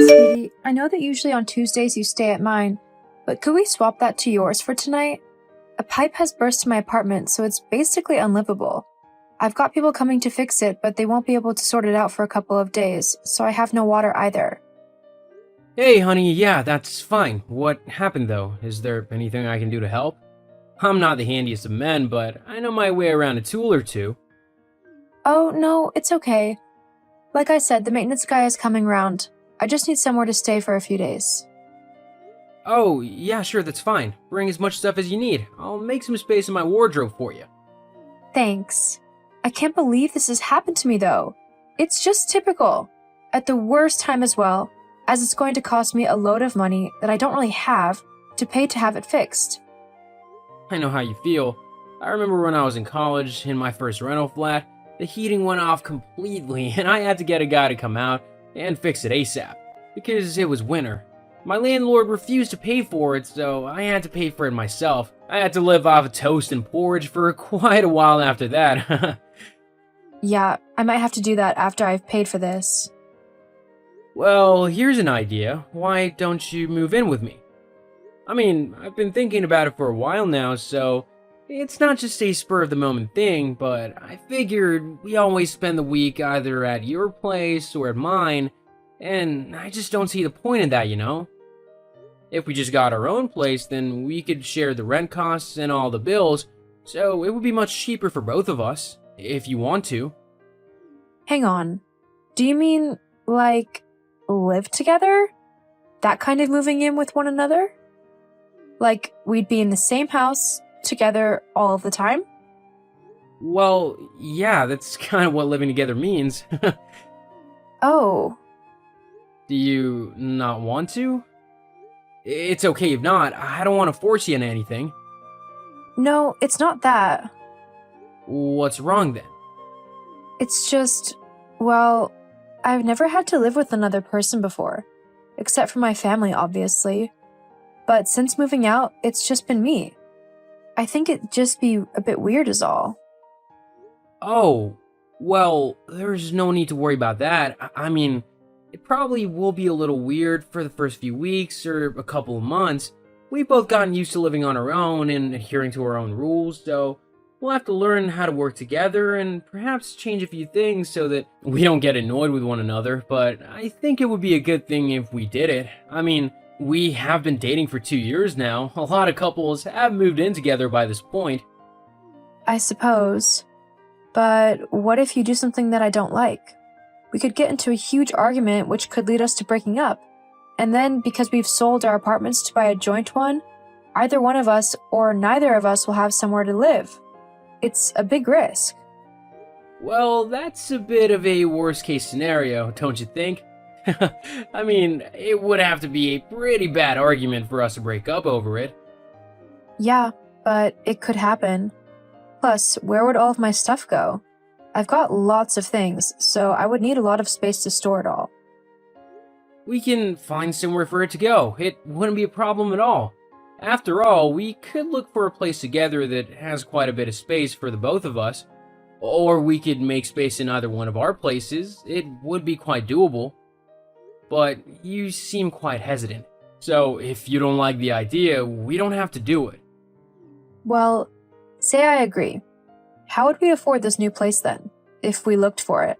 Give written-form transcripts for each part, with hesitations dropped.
Sweetie, I know that usually on Tuesdays you stay at mine, but could we swap that to yours for tonight? A pipe has burst in my apartment, so it's basically unlivable. I've got people coming to fix it, but they won't be able to sort it out for a couple of days, so I have no water either. Hey, honey, yeah, that's fine. What happened, though? Is there anything I can do to help? I'm not the handiest of men, but I know my way around a tool or two. Oh, no, it's okay. Like I said, the maintenance guy is coming round. I just need somewhere to stay for a few days. Oh, yeah, sure, that's fine. Bring as much stuff as you need. I'll make some space in my wardrobe for you. Thanks. I can't believe this has happened to me, though. It's just typical. At the worst time as well, as it's going to cost me a load of money that I don't really have to pay to have it fixed. I know how you feel. I remember when I was in college, in my first rental flat, the heating went off completely, and I had to get a guy to come out and fix it ASAP, because it was winter. My landlord refused to pay for it, so I had to pay for it myself. I had to live off of toast and porridge for quite a while after that. Yeah, I might have to do that after I've paid for this. Well, here's an idea. Why don't you move in with me? I mean, I've been thinking about it for a while now, so it's not just a spur-of-the-moment thing, but I figured we always spend the week either at your place or at mine, and I just don't see the point in that, you know? If we just got our own place, then we could share the rent costs and all the bills, so it would be much cheaper for both of us, if you want to. Hang on. Do you mean, like, live together? That kind of moving in with one another? Like, we'd be in the same house, together all of the time? Well, yeah, that's kind of what living together means. Oh, Do you not want to? It's okay if not. I don't want to force you into anything. no, it's not that. What's wrong then? It's just, well, I've never had to live with another person before, except for my family, obviously. But since moving out, it's just been me. I think it'd just be a bit weird is all. Oh, well, there's no need to worry about that. I mean, it probably will be a little weird for the first few weeks or a couple of months. We've both gotten used to living on our own and adhering to our own rules, so we'll have to learn how to work together and perhaps change a few things so that we don't get annoyed with one another, but I think it would be a good thing if we did it. I mean, we have been dating for 2 years now. A lot of couples have moved in together by this point. I suppose. But what if you do something that I don't like? We could get into a huge argument which could lead us to breaking up. And then, because we've sold our apartments to buy a joint one, either one of us or neither of us will have somewhere to live. It's a big risk. Well, that's a bit of a worst case scenario, don't you think? I mean, it would have to be a pretty bad argument for us to break up over it. Yeah, but it could happen. Plus, where would all of my stuff go? I've got lots of things, so I would need a lot of space to store it all. We can find somewhere for it to go. It wouldn't be a problem at all. After all, we could look for a place together that has quite a bit of space for the both of us. Or we could make space in either one of our places. It would be quite doable. But you seem quite hesitant. So if you don't like the idea, we don't have to do it. Well, say I agree. How would we afford this new place then, if we looked for it?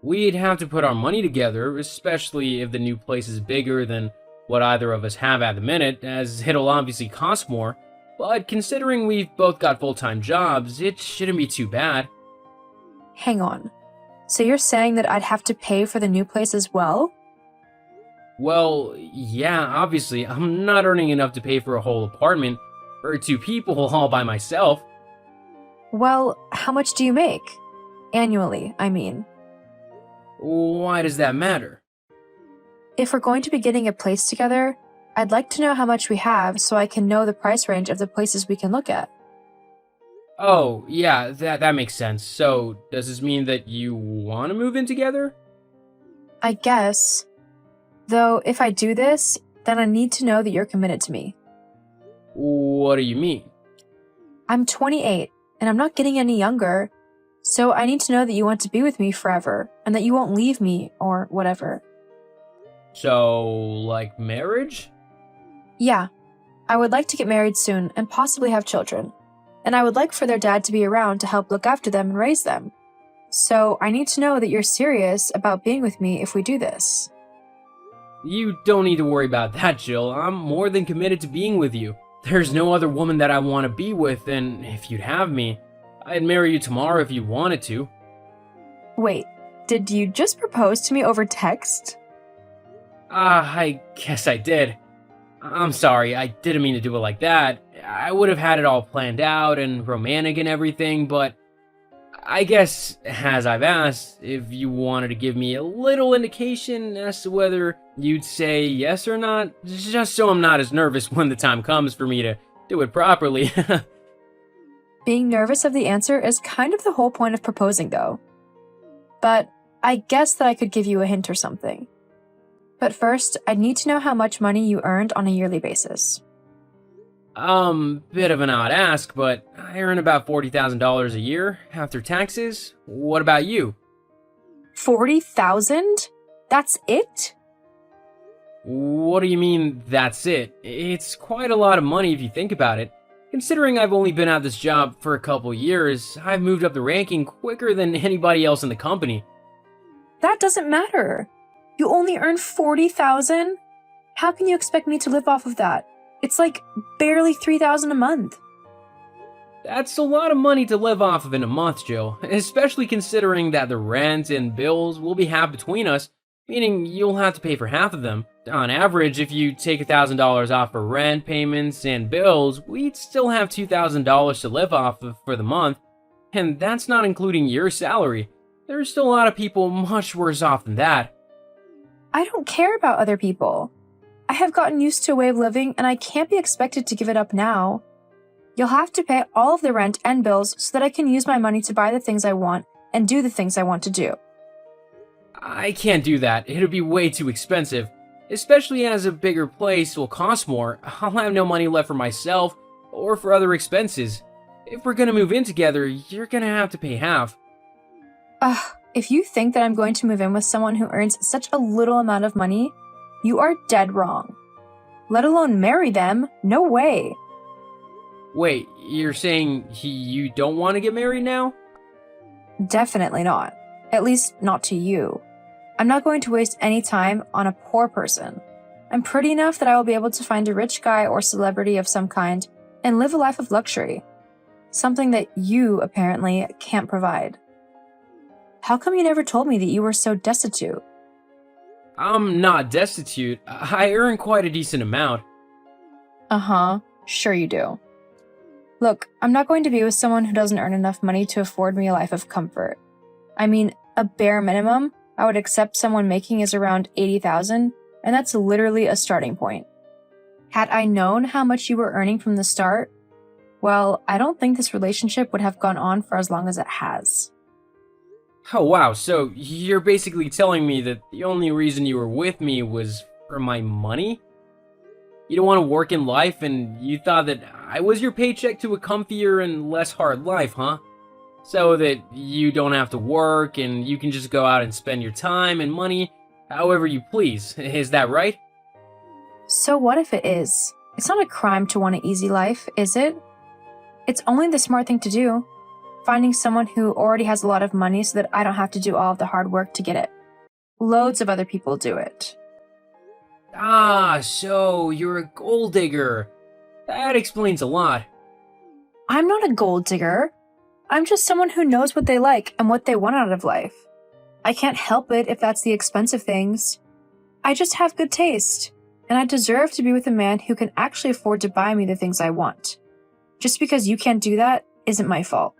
We'd have to put our money together, especially if the new place is bigger than what either of us have at the minute, as it'll obviously cost more. But considering we've both got full-time jobs, it shouldn't be too bad. Hang on. So you're saying that I'd have to pay for the new place as well? Well, yeah, obviously, I'm not earning enough to pay for a whole apartment for 2 people all by myself. Well, how much do you make? Annually, I mean. Why does that matter? If we're going to be getting a place together, I'd like to know how much we have so I can know the price range of the places we can look at. Oh, yeah, that makes sense. So, does this mean that you want to move in together? I guess. Though, if I do this, then I need to know that you're committed to me. What do you mean? I'm 28, and I'm not getting any younger, so I need to know that you want to be with me forever, and that you won't leave me, or whatever. So, like marriage? Yeah, I would like to get married soon and possibly have children. And I would like for their dad to be around to help look after them and raise them. So I need to know that you're serious about being with me if we do this. You don't need to worry about that, Jill. I'm more than committed to being with you. There's no other woman that I want to be with, and if you'd have me, I'd marry you tomorrow if you wanted to. Wait, did you just propose to me over text? I guess I did. I'm sorry, I didn't mean to do it like that. I would have had it all planned out and romantic and everything, but I guess, as I've asked, if you wanted to give me a little indication as to whether you'd say yes or not, just so I'm not as nervous when the time comes for me to do it properly. Being nervous of the answer is kind of the whole point of proposing, though. But I guess that I could give you a hint or something. But first, I'd need to know how much money you earned on a yearly basis. Bit of an odd ask, but I earn about $40,000 a year after taxes. What about you? 40,000? That's it? What do you mean, that's it? It's quite a lot of money if you think about it. Considering I've only been at this job for a couple years, I've moved up the ranking quicker than anybody else in the company. That doesn't matter. You only earn 40,000? How can you expect me to live off of that? It's like barely 3,000 a month. That's a lot of money to live off of in a month, Jill, especially considering that the rent and bills will be half between us, meaning you'll have to pay for half of them. On average, if you take $1,000 off for rent payments and bills, we'd still have $2,000 to live off of for the month, and that's not including your salary. There's still a lot of people much worse off than that. I don't care about other people. I have gotten used to a way of living and I can't be expected to give it up now. You'll have to pay all of the rent and bills so that I can use my money to buy the things I want and do the things I want to do. I can't do that. It'll be way too expensive. Especially as a bigger place will cost more. I'll have no money left for myself or for other expenses. If we're gonna move in together, you're gonna have to pay half. If you think that I'm going to move in with someone who earns such a little amount of money, you are dead wrong. Let alone marry them, no way. Wait, you're saying you don't want to get married now? Definitely not. At least not to you. I'm not going to waste any time on a poor person. I'm pretty enough that I will be able to find a rich guy or celebrity of some kind and live a life of luxury. Something that you, apparently, can't provide. How come you never told me that you were so destitute? I'm not destitute. I earn quite a decent amount. Sure you do. Look, I'm not going to be with someone who doesn't earn enough money to afford me a life of comfort. I mean, a bare minimum I would accept someone making is around 80,000, and that's literally a starting point. Had I known how much you were earning from the start, well, I don't think this relationship would have gone on for as long as it has. Oh wow, so you're basically telling me that the only reason you were with me was for my money? You don't want to work in life and you thought that I was your paycheck to a comfier and less hard life, huh? So that you don't have to work and you can just go out and spend your time and money however you please, is that right? So what if it is? It's not a crime to want an easy life, is it? It's only the smart thing to do. Finding someone who already has a lot of money so that I don't have to do all of the hard work to get it. Loads of other people do it. Ah, so you're a gold digger. That explains a lot. I'm not a gold digger. I'm just someone who knows what they like and what they want out of life. I can't help it if that's the expensive things. I just have good taste, and I deserve to be with a man who can actually afford to buy me the things I want. Just because you can't do that isn't my fault.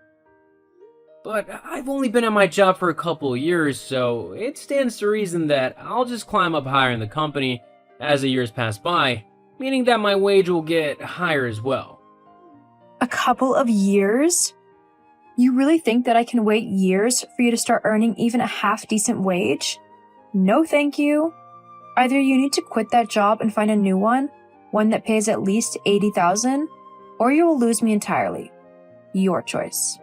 But I've only been at my job for a couple of years, so it stands to reason that I'll just climb up higher in the company as the years pass by, meaning that my wage will get higher as well. A couple of years? You really think that I can wait years for you to start earning even a half-decent wage? No thank you. Either you need to quit that job and find a new one that pays at least 80,000, or you will lose me entirely. Your choice.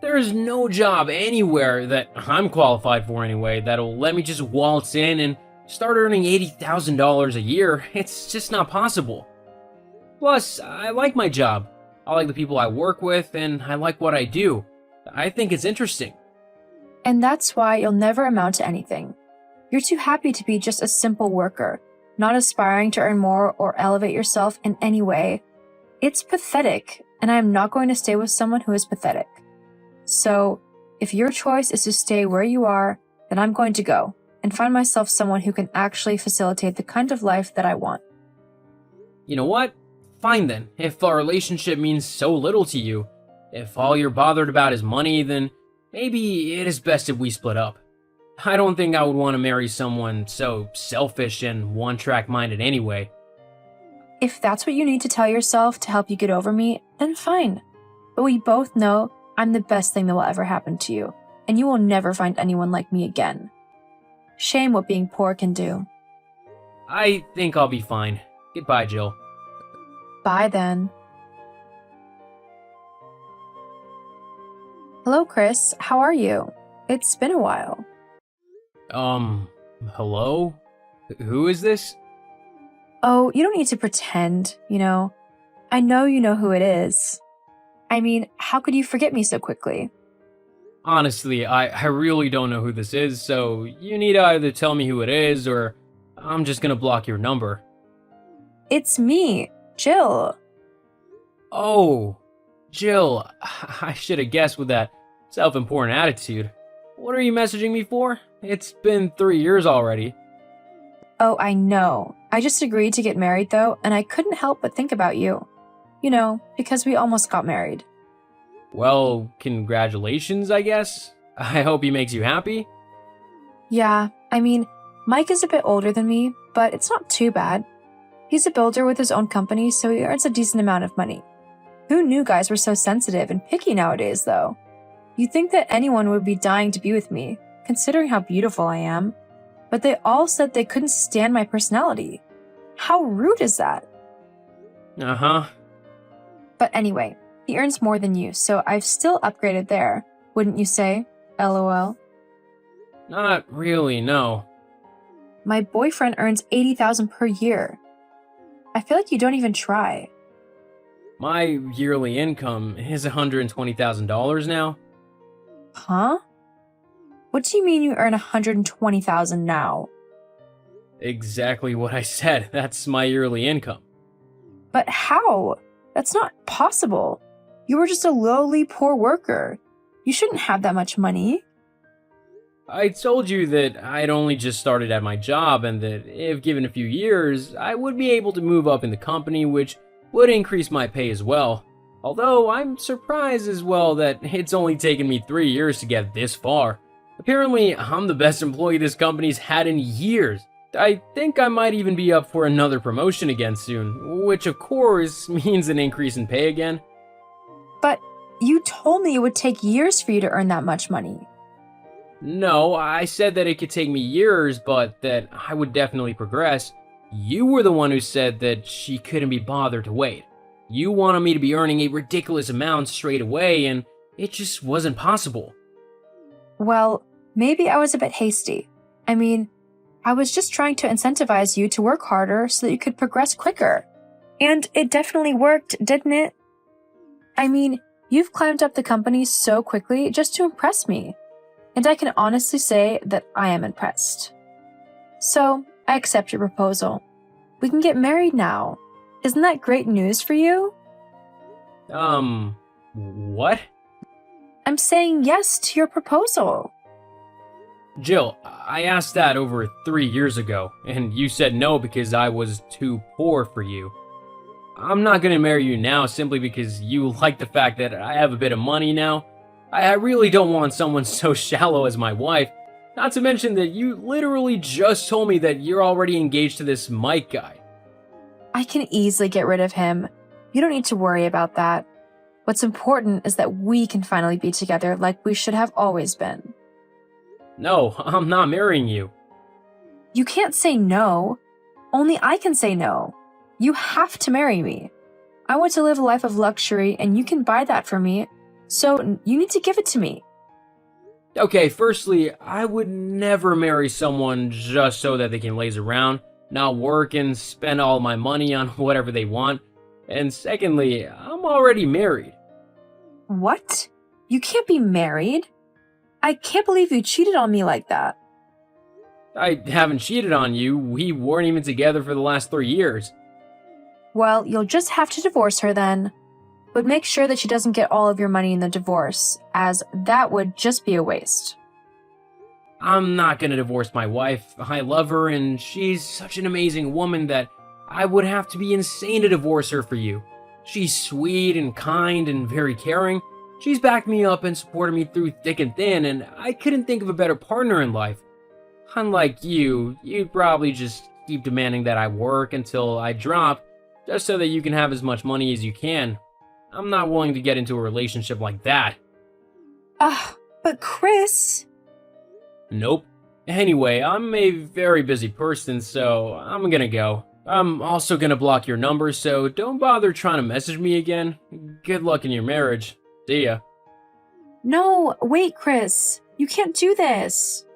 There's no job anywhere that I'm qualified for anyway that'll let me just waltz in and Start earning $80,000 a year, it's just not possible. Plus, I like my job. I like the people I work with, and I like what I do. I think it's interesting. And that's why you'll never amount to anything. You're too happy to be just a simple worker, not aspiring to earn more or elevate yourself in any way. It's pathetic, and I am not going to stay with someone who is pathetic. So, if your choice is to stay where you are, then I'm going to go and find myself someone who can actually facilitate the kind of life that I want. You know what? Fine then. If our relationship means so little to you, if all you're bothered about is money, then maybe it is best if we split up. I don't think I would want to marry someone so selfish and one-track minded anyway. If that's what you need to tell yourself to help you get over me, then fine. But we both know I'm the best thing that will ever happen to you, and you will never find anyone like me again. Shame what being poor can do. I think I'll be fine. Goodbye, Jill. Bye then. Hello, Chris. How are you? It's been a while. Hello? Who is this? Oh, you don't need to pretend, I know you know who it is. I mean, how could you forget me so quickly? Honestly, I really don't know who this is, so you need to either tell me who it is or I'm just gonna block your number. It's me, Jill. Oh, Jill, I should have guessed with that self-important attitude. What are you messaging me for? It's been 3 years already. Oh, I know. I just agreed to get married though, and I couldn't help but think about you. Because we almost got married. Well, congratulations, I guess. I hope he makes you happy. Yeah, I mean, Mike is a bit older than me, but it's not too bad. He's a builder with his own company, so he earns a decent amount of money. Who knew guys were so sensitive and picky nowadays, though? You'd think that anyone would be dying to be with me, considering how beautiful I am. But they all said they couldn't stand my personality. How rude is that? Uh-huh. But anyway, he earns more than you, so I've still upgraded there, wouldn't you say? LOL. Not really, no. My boyfriend earns $80,000 per year. I feel like you don't even try. My yearly income is $120,000 now. Huh? What do you mean you earn $120,000 now? Exactly what I said. That's my yearly income. But how? That's not possible. You were just a lowly poor worker. You shouldn't have that much money. I told you that I'd only just started at my job and that if given a few years, I would be able to move up in the company, which would increase my pay as well. Although I'm surprised as well that it's only taken me 3 years to get this far. Apparently, I'm the best employee this company's had in years. I think I might even be up for another promotion again soon, which of course means an increase in pay again. But you told me it would take years for you to earn that much money. No, I said that it could take me years, but that I would definitely progress. You were the one who said that she couldn't be bothered to wait. You wanted me to be earning a ridiculous amount straight away, and it just wasn't possible. Well, maybe I was a bit hasty. I mean, I was just trying to incentivize you to work harder so that you could progress quicker. And it definitely worked, didn't it? I mean, you've climbed up the company so quickly just to impress me. And I can honestly say that I am impressed. So, I accept your proposal. We can get married now. Isn't that great news for you? What? I'm saying yes to your proposal. Jill, I asked that over 3 years ago, and you said no because I was too poor for you. I'm not gonna marry you now simply because you like the fact that I have a bit of money now. I really don't want someone so shallow as my wife. Not to mention that you literally just told me that you're already engaged to this Mike guy. I can easily get rid of him. You don't need to worry about that. What's important is that we can finally be together like we should have always been. No, I'm not marrying you. You can't say no. Only I can say no. You have to marry me. I want to live a life of luxury and you can buy that for me, so you need to give it to me. Okay, firstly, I would never marry someone just so that they can laze around, not work, and spend all my money on whatever they want. And secondly, I'm already married. What? You can't be married? I can't believe you cheated on me like that. I haven't cheated on you. We weren't even together for the last 3 years. Well, you'll just have to divorce her then. But make sure that she doesn't get all of your money in the divorce, as that would just be a waste. I'm not gonna divorce my wife. I love her, and she's such an amazing woman that I would have to be insane to divorce her for you. She's sweet and kind and very caring. She's backed me up and supported me through thick and thin, and I couldn't think of a better partner in life. Unlike you, you'd probably just keep demanding that I work until I drop, just so that you can have as much money as you can. I'm not willing to get into a relationship like that. But Chris... Nope. Anyway, I'm a very busy person, so I'm gonna go. I'm also gonna block your number, so don't bother trying to message me again. Good luck in your marriage. See ya. No, wait, Chris. You can't do this.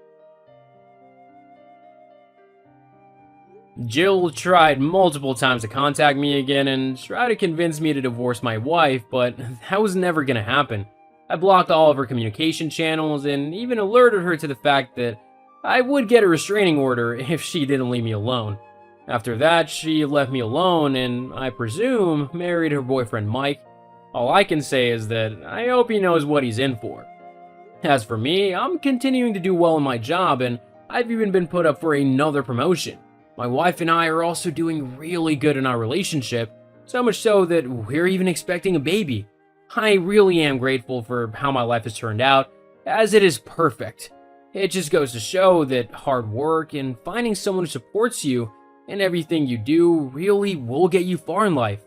Jill tried multiple times to contact me again and try to convince me to divorce my wife, but that was never gonna happen. I blocked all of her communication channels and even alerted her to the fact that I would get a restraining order if she didn't leave me alone. After that, she left me alone and, I presume, married her boyfriend Mike. All I can say is that I hope he knows what he's in for. As for me, I'm continuing to do well in my job, and I've even been put up for another promotion. My wife and I are also doing really good in our relationship, so much so that we're even expecting a baby. I really am grateful for how my life has turned out, as it is perfect. It just goes to show that hard work and finding someone who supports you in everything you do really will get you far in life.